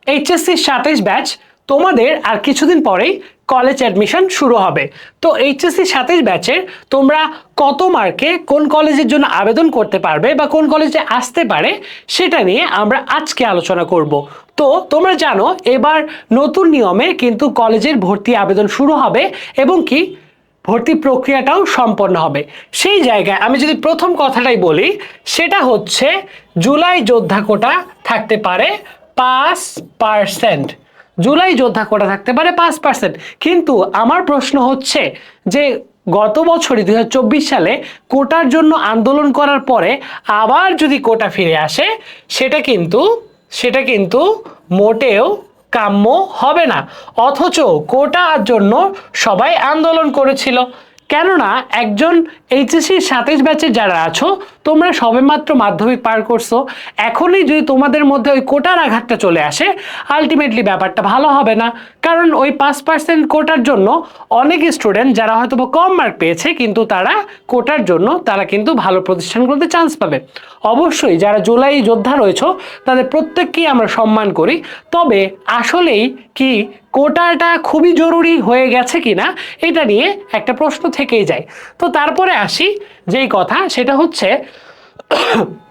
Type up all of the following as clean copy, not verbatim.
HSC 27 batch তোমাদের আর কিছুদিন পরেই কলেজ অ্যাডমিশন শুরু হবে। তো এইচএসসি 27 ব্যাচের তোমরা কত মার্কে কোন কলেজের জন্য আবেদন করতে পারবে বা কোন কলেজে আসতে পারে সেটা নিয়ে আমরা আজকে আলোচনা করব। তো তোমরা জানো এবার নতুন নিয়মে কিন্তু কলেজের ভর্তি আবেদন শুরু হবে এবং কি ভর্তি প্রক্রিয়াটাও সম্পন্ন হবে। সেই জায়গায় আমি যদি প্রথম কথাটাই বলি সেটা হচ্ছে জুলাই যোদ্ধা কোটা থাকতে পারে 5%। জুলাই যোদ্ধা কোটা থাকতে পারে 5%। কিন্তু আমার প্রশ্ন হচ্ছে যে গত বছরই 2024 সালে কোটার জন্য আন্দোলন করার পরে আবার যদি কোটা ফিরে আসে সেটা কিন্তু মোটেও কাম্য হবে না। অথচ কোটার জন্য সবাই আন্দোলন করেছিল। কেননা একজন এইচএসসি 27 ব্যাচে যারা আছো তোমরা সবেমাত্র মাধ্যমিক পার করছো, এখনই যদি তোমাদের মধ্যে ওই কোটার আঘাতটা চলে আসে আলটিমেটলি ব্যাপারটা ভালো হবে না। কারণ ওই 5% কোটার জন্য অনেক স্টুডেন্ট যারা হয়তো কম মার্ক পেয়েছে কিন্তু তারা কোটার জন্য তারা কিন্তু ভালো প্রতিষ্ঠানগুলোতে চান্স পাবে। অবশ্যই যারা জুলাই যোদ্ধা রয়েছে তাদের প্রত্যেককেই আমরা সম্মান করি, তবে আসলেই কি কোটাটা খুবই জরুরি হয়ে গেছে কিনা এটা নিয়ে একটা প্রশ্ন থেকেই যায়। তো তারপরে আসি যেই কথা সেটা হচ্ছে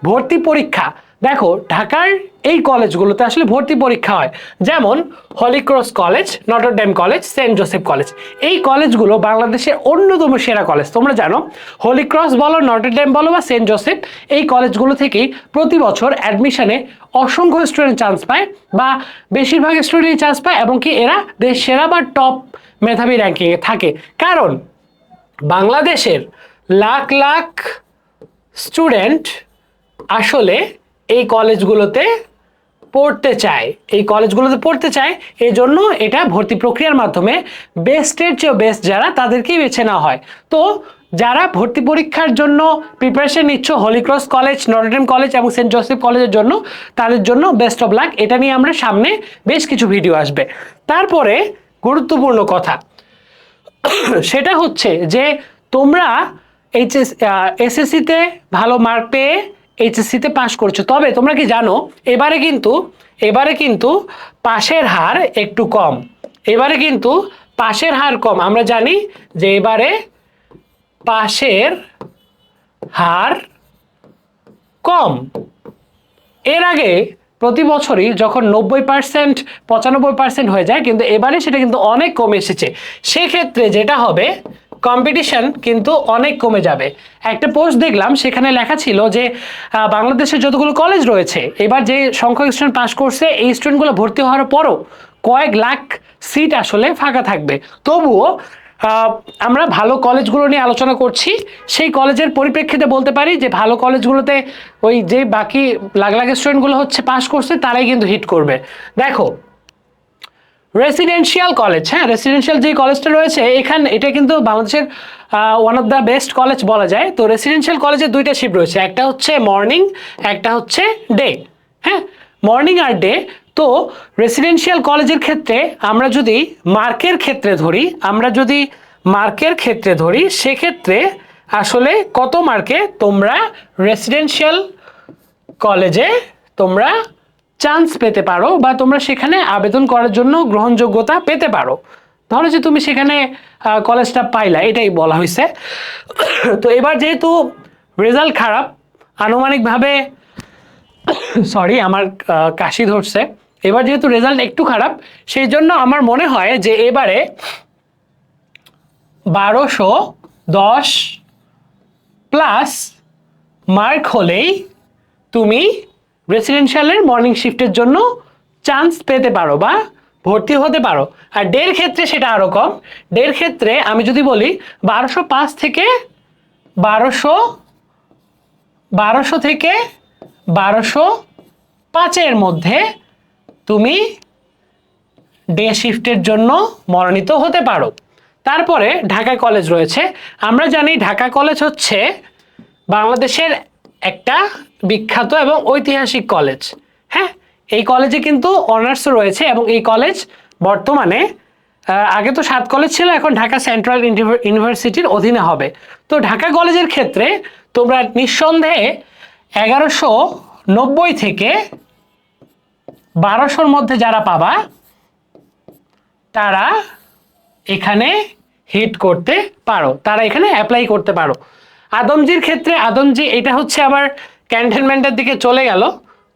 ভর্তি পরীক্ষা। দেখো ঢাকার এই কলেজগুলোতে আসলে ভর্তি পরীক্ষা হয়, যেমন Holy Cross college, Notre college, saint Joseph college. এই কলেজগুলো বাংলাদেশের অন্যতম সেরা কলেজ। তোমরা জানো হলিক্রস বলো, নটর ডেম বলো বা সেন্ট জোসেফ, এই কলেজগুলো থেকেই প্রতি বছর অ্যাডমিশনে অসংখ্য স্টুডেন্ট চান্স পায় বা বেশিরভাগ স্টুডেন্ট চান্স পায় এবং কি এরা দেশ সেরা বা টপ মেধাবী র্যাঙ্কিংয়ে থাকে। কারণ বাংলাদেশের লাখ লাখ স্টুডেন্ট আসলে এই কলেজগুলোতে পড়তে চায় এই জন্য এটা ভর্তি প্রক্রিয়ার মাধ্যমে বেস্টের চেয়ে বেস্ট যারা তাদেরকেই বেছে নেওয়া হয়। তো যারা ভর্তি পরীক্ষার জন্য প্রিপারেশন নিচ্ছ Holy Cross college, Notre college এবং সেন্ট জোসেফ কলেজের জন্য, তাদের জন্য বেস্ট অফ লাক। এটা নিয়ে আমরা সামনে বেশ কিছু ভিডিও আসবে। তারপরে গুরুত্বপূর্ণ কথা সেটা হচ্ছে যে তোমরা এসএসসিতে ভালো মার্ক পেয়ে এইচএসসিতে পাশ করছো, তবে তোমরা কি জানো এবারে কিন্তু পাশের হার একটু কম। আমরা জানি যে এবারে পাশের হার কম। এর আগে প্রতি বছরই যখন 90% 95% হয়ে যায়, কিন্তু এবারে সেটা কিন্তু অনেক কমে এসেছে। সেক্ষেত্রে যেটা হবে কম্পিটিশন কিন্তু অনেক কমে যাবে। একটা পোস্ট দেখলাম সেখানে লেখা ছিল যে বাংলাদেশের যতগুলো কলেজ রয়েছে এবার যে সংখ্যক স্টুডেন্ট পাস করছে এই স্টুডেন্টগুলো ভর্তি হওয়ার পরও কয়েক লাখ সিট আসলে ফাঁকা থাকবে। তবুও আমরা ভালো কলেজগুলো নিয়ে আলোচনা করছি, সেই কলেজের পরিপ্রেক্ষিতে বলতে পারি যে ভালো কলেজগুলোতে ওই যে বাকি লাখ লাখ স্টুডেন্টগুলো হচ্ছে পাস করছে তারাই কিন্তু হিট করবে। দেখো রেসিডেন্সিয়াল কলেজ, রেসিডেন্সিয়াল যে কলেজটা রয়েছে এটা কিন্তু বাংলাদেশের one of the best college বলা যায়। তো রেসিডেন্সিয়াল কলেজের দুইটা শিফট রয়েছে, একটা হচ্ছে মর্নিং, একটা হচ্ছে ডে। মর্নিং আর ডে। তো রেসিডেন্সিয়াল কলেজের ক্ষেত্রে আমরা যদি মার্কের ক্ষেত্রে ধরি সেক্ষেত্রে আসলে কত মার্কে তোমরা রেসিডেন্সিয়াল কলেজে তোমরা চান্স পেতে পারো বা তোমরা সেখানে আবেদন করার জন্য গ্রহণযোগ্যতা পেতে পারো। ধরো যে তুমি সেখানে কলেজটা পাইলা, এটাই বলা হয়েছে। তো এবার যেহেতু রেজাল্ট খারাপ, আনুমানিকভাবে সরি আমার কাশি ধরছে, এবার যেহেতু রেজাল্ট একটু খারাপ সেই জন্য আমার মনে হয় যে এবারে 1210 প্লাস মার্ক হলেই তুমি রেসিডেন্সিয়ালের মর্নিং শিফটের জন্য চান্স পেতে পারো বা ভর্তি হতে পারো। আর ডের ক্ষেত্রে সেটা আরও কম। ডের ক্ষেত্রে আমি যদি বলি 1205 থেকে 1205 মধ্যে তুমি ডে শিফটের জন্য মনোনীত হতে পারো। তারপরে ঢাকা কলেজ রয়েছে। আমরা জানি ঢাকা কলেজ হচ্ছে বাংলাদেশের একটা বিখ্যাত এবং ঐতিহাসিক কলেজ। এই কলেজে কিন্তু অনার্স রয়েছে এবং এই কলেজ বর্তমানে আগে তো 7 কলেজ ছিল, এখন ঢাকা সেন্ট্রাল ইউনিভার্সিটির অধীনে হবে। তো ঢাকা কলেজের ক্ষেত্রে তোমরা নিঃসন্দেহে 1190 থেকে 1200-র মধ্যে যারা পাবা তারা এখানে হিট করতে পারো, তারা এখানে অ্যাপ্লাই করতে পারো। আদমজির ক্ষেত্রে আদমজি এটা হচ্ছে আবার ক্যান্টনমেন্টের দিকে চলে গেল,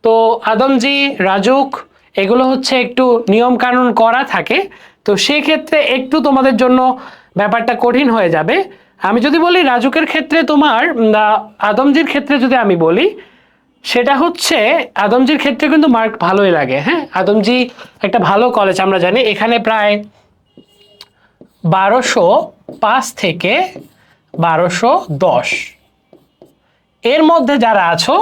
তো আদমজি রাজুক এগুলো হচ্ছে একটু নিয়ম কানুন করা থাকে, তো সেই ক্ষেত্রে একটু তোমাদের জন্য ব্যাপারটা কঠিন হয়ে যাবে। আমি যদি বলি রাজুকের ক্ষেত্রে তোমার আদমজির ক্ষেত্রে যদি আমি বলি, সেটা হচ্ছে আদমজির ক্ষেত্রে কিন্তু মার্ক ভালোই লাগে। হ্যাঁ, আদমজি একটা ভালো কলেজ, আমরা জানি এখানে প্রায় 1205 থেকে 1210 এর মধ্যে যারা আছো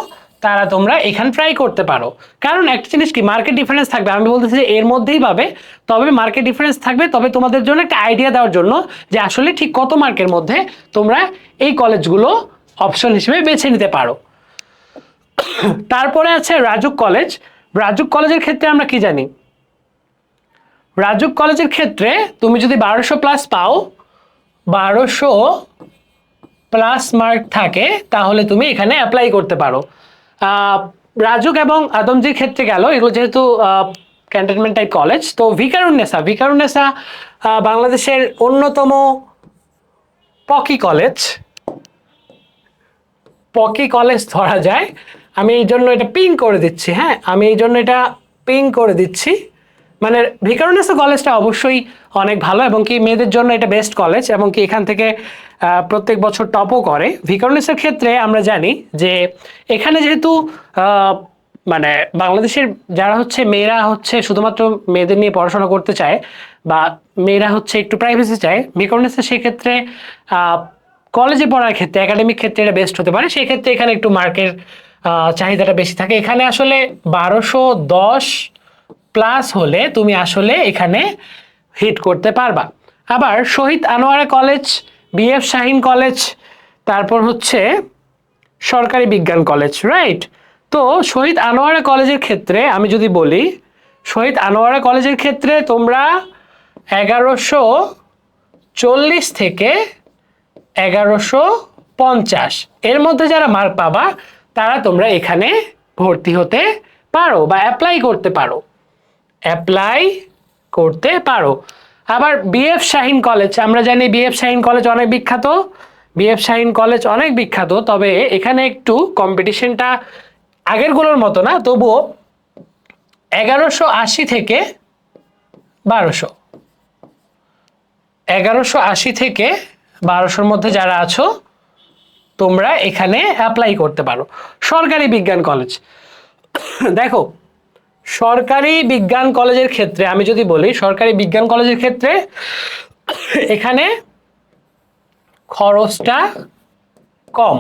তারা তোমরা এখানে ট্রাই করতে পারো। কারণ একটা জিনিস কি, মার্কেট ডিফারেন্স থাকবে, আমি বলতেছি যে এর মধ্যেই পাবে, তবে মার্কেট ডিফারেন্স থাকবে, তবে তোমাদের জন্য একটা আইডিয়া দেওয়ার জন্য যে আসলে ঠিক কত মার্কের মধ্যে তোমরা এই কলেজগুলো অপশন হিসেবে বেছে নিতে পারো। তারপরে আছে রাজুক কলেজ। রাজুক কলেজের ক্ষেত্রে আমরা কি জানি, রাজুক কলেজের ক্ষেত্রে তুমি যদি 1200+ পাও, 1200+ মার্ক থাকে, তাহলে তুমি এখানে অ্যাপ্লাই করতে পারো। রাজুক এবং আদমজির ক্ষেত্রে গেল, এগুলো যেহেতু ক্যান্টনমেন্ট টাইপ কলেজ। তো ভিকারুন্নেসা বাংলাদেশের অন্যতম পকি কলেজ ধরা যায়। আমি এই জন্য এটা পিং করে দিচ্ছি, হ্যাঁ আমি এই জন্য এটা পিং করে দিচ্ছি। মানে ভিকারুন্নেসা কলেজটা অবশ্যই অনেক ভালো, এবং কি মেয়েদের জন্য এটা বেস্ট কলেজ, এবং কি এখান থেকে প্রত্যেক বছর টপও করে। ভিকারুন্নেসার ক্ষেত্রে আমরা জানি যে এখানে যেহেতু মানে বাংলাদেশের যারা হচ্ছে মেয়েরা হচ্ছে শুধুমাত্র মেয়েদের নিয়ে পড়াশোনা করতে চায়, বা মেয়েরা হচ্ছে একটু প্রাইভেসি চায়, ভিকারুন্নেসা সেক্ষেত্রে কলেজে পড়ার ক্ষেত্রে একাডেমিক ক্ষেত্রে এটা বেস্ট হতে পারে। সেই ক্ষেত্রে এখানে একটু মার্কের চাহিদাটা বেশি থাকে। এখানে আসলে 1210+ হলে তুমি আসলে এখানে হিট করতে পারবা। আবার Shaheed Anwara college, BF Shaheen college, তারপর হচ্ছে সরকারি বিজ্ঞান কলেজ, রাইট? তো শহীদ আনোয়ারা কলেজের ক্ষেত্রে আমি যদি বলি, শহীদ আনোয়ারা কলেজের ক্ষেত্রে তোমরা 1140 থেকে 1150 এর মধ্যে যারা মার্ক পাবা, তারা তোমরা এখানে ভর্তি হতে পারো বা অ্যাপ্লাই করতে পারো। আবার বিএফ শাহীন কলেজ, আমরা জানি বিএফ শাহীন কলেজ অনেক বিখ্যাত, তবে এখানে একটু কম্পিটিশনটা আগেরগুলোর মতো না, তবুও 1180 থেকে 1200 মধ্যে যারা আছো তোমরা এখানে অ্যাপ্লাই করতে পারো। সরকারি বিজ্ঞান কলেজ, দেখো সরকারি বিজ্ঞান কলেজের ক্ষেত্রে আমি যদি বলি, সরকারি বিজ্ঞান কলেজের ক্ষেত্রে এখানে খরচটা কম,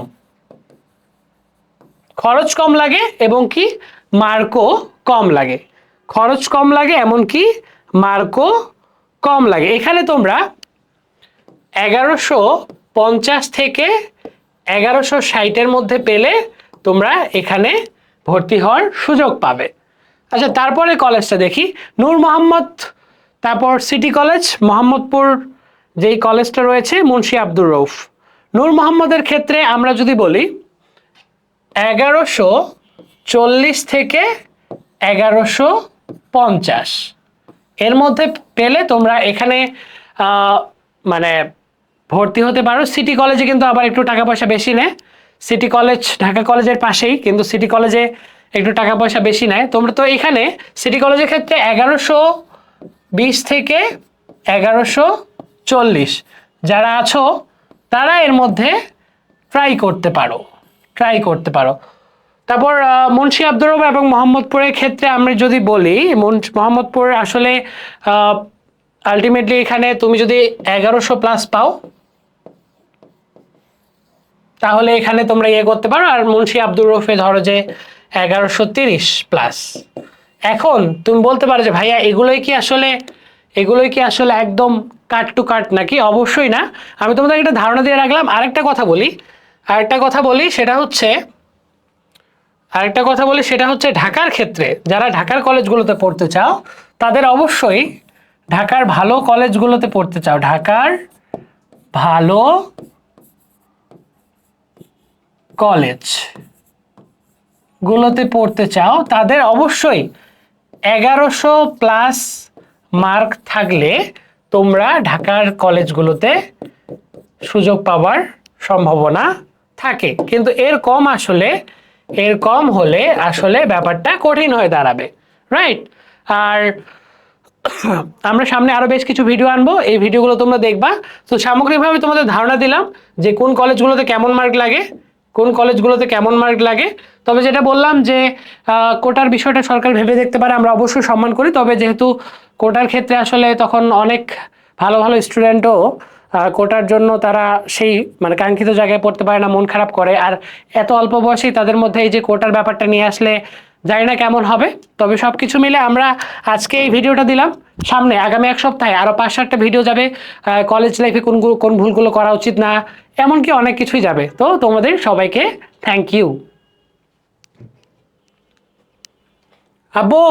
খরচ কম লাগে এবং কি মার্কও কম লাগে, খরচ কম লাগে এমনকি মার্কও কম লাগে। এখানে তোমরা 1150 থেকে 1160 মধ্যে পেলে তোমরা এখানে ভর্তি হওয়ার সুযোগ পাবে। আচ্ছা, তারপরে কলেজটা দেখি, নূর মোহাম্মদ, তারপর সিটি কলেজ মোহাম্মদপুর, যেই কলেজটা রয়েছে মুন্সি আব্দুর রউফ। নূর মোহাম্মদের ক্ষেত্রে আমরা যদি বলি 1140 থেকে 1150 এর মধ্যে পেলে তোমরা এখানে মানে ভর্তি হতে পারো। সিটি কলেজে কিন্তু আবার একটু টাকা পয়সা বেশি নেয়, সিটি কলেজ ঢাকা কলেজের পাশেই, কিন্তু সিটি কলেজে একটু টাকা পয়সা বেশি নেয়। তোমরা তো এখানে সিটি কলেজের ক্ষেত্রে 1120 থেকে 1140 যারা আছো তারা এর মধ্যে ট্রাই করতে পারো। তারপর মুন্সি আব্দুর রউফ এবং মোহাম্মদপুরের ক্ষেত্রে আমরা যদি বলি, মোহাম্মদপুর আসলে আলটিমেটলি এখানে তুমি যদি 1100+ পাও তাহলে এখানে তোমরা ইয়ে করতে পারো, আর মুন্সি আব্দুর রউফে ধরো যে 1130+। এখন তুমি বলতে পারো যে ভাইয়া এগুলোই কি আসলে একদম কাট টু কাট নাকি? অবশ্যই না, আমি তোমাদের একটা ধারণা দিয়ে রাখলাম। আরেকটা কথা বলি সেটা হচ্ছে ঢাকার ক্ষেত্রে যারা ঢাকার কলেজগুলোতে পড়তে চাও তাদের অবশ্যই ঢাকার ভালো কলেজগুলোতে পড়তে চাও, ঢাকার ভালো কলেজগুলোতে পড়তে চাও, তাদের অবশ্যই 1100+ মার্ক থাকলে তোমরা ঢাকার কলেজগুলোতে সুযোগ পাওয়ার সম্ভাবনা থাকে, কিন্তু এর কম হলে আসলে ব্যাপারটা কঠিন হয়ে দাঁড়াবে, রাইট? আর আমরা সামনে আরো বেশ কিছু ভিডিও আনবো, এই ভিডিওগুলো তোমরা দেখবা। তো সামগ্রিকভাবে তোমাদের ধারণা দিলাম যে কোন কলেজগুলোতে কেমন মার্ক লাগে, তবে যেটা বললাম যে কোটার বিষয়টা সরকার ভেবে দেখতে পারে, আমরা অবশ্যই সম্মান করি। তবে যেহেতু কোটার ক্ষেত্রে আসলে তখন অনেক ভালো ভালো স্টুডেন্টও কোটার জন্য তারা সেই মানে কাঙ্ক্ষিত জায়গায় পড়তে পারে না, মন খারাপ করে। আর এত অল্প বয়সেই তাদের মধ্যে এই যে কোটার ব্যাপারটা নিয়ে আসলে জানি না কেমন হবে। তবে সব কিছু মিলে আমরা আজকে এই ভিডিওটা দিলাম। সামনে আগামী এক সপ্তাহে আরও 5-7টা ভিডিও যাবে, কলেজ লাইফে কোন ভুলগুলো করা উচিত না, এমনকি অনেক কিছুই যাবে। তো তোমাদের সবাইকে থ্যাংক ইউ। আব্বু।